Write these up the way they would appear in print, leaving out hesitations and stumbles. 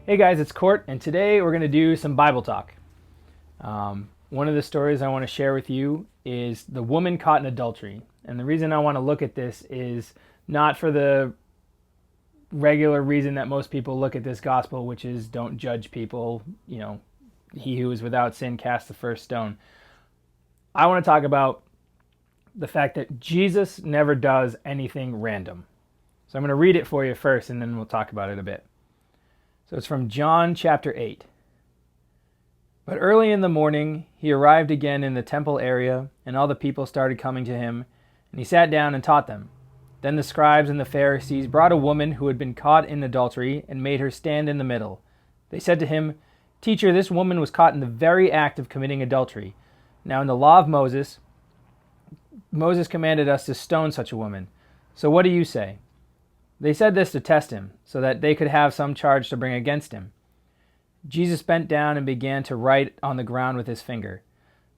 Hey guys, it's Cort, and today we're going to do some Bible talk. One of the stories I want to share with you is the woman caught in adultery. And the reason I want to look at this is not for the regular reason that most people look at this gospel, which is don't judge people, he who is without sin cast the first stone. I want to talk about the fact that Jesus never does anything random. So I'm going to read it for you first, and then we'll talk about it a bit. So it's from John chapter 8. But early in the morning, he arrived again in the temple area, and all the people started coming to him, and he sat down and taught them. Then the scribes and the Pharisees brought a woman who had been caught in adultery and made her stand in the middle. They said to him, "Teacher, this woman was caught in the very act of committing adultery. Now in the law of Moses commanded us to stone such a woman. So what do you say?" They said this to test him, so that they could have some charge to bring against him. Jesus bent down and began to write on the ground with his finger.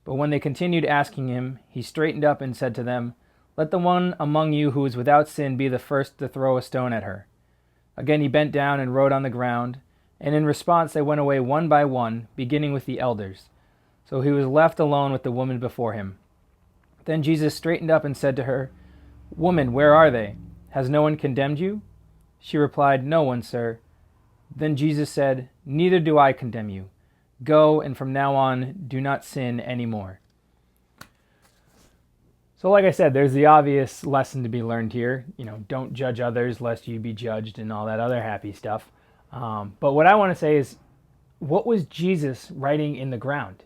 But when they continued asking him, he straightened up and said to them, "Let the one among you who is without sin be the first to throw a stone at her." Again he bent down and wrote on the ground, and in response they went away one by one, beginning with the elders. So he was left alone with the woman before him. Then Jesus straightened up and said to her, "Woman, where are they? Has no one condemned you?" She replied, "No one, sir." Then Jesus said, "Neither do I condemn you. Go, and from now on, do not sin anymore." So like I said, there's the obvious lesson to be learned here. Don't judge others lest you be judged and all that other happy stuff. But what I want to say is, what was Jesus writing in the ground?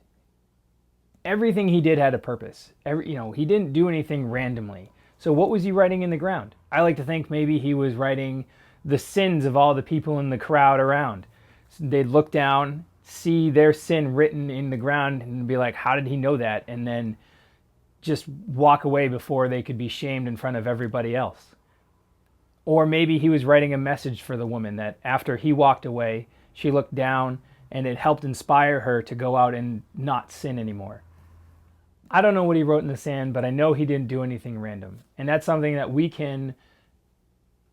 Everything he did had a purpose. He didn't do anything randomly. So what was he writing in the ground? I like to think maybe he was writing the sins of all the people in the crowd around. So they'd look down, see their sin written in the ground, and be like, how did he know that? And then just walk away before they could be shamed in front of everybody else. Or maybe he was writing a message for the woman that after he walked away, she looked down and it helped inspire her to go out and not sin anymore. I don't know what he wrote in the sand, but I know he didn't do anything random. And that's something that we can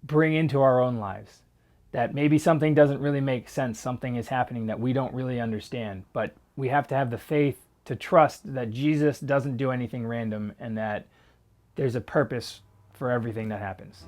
bring into our own lives. That maybe something doesn't really make sense, something is happening that we don't really understand, but we have to have the faith to trust that Jesus doesn't do anything random and that there's a purpose for everything that happens.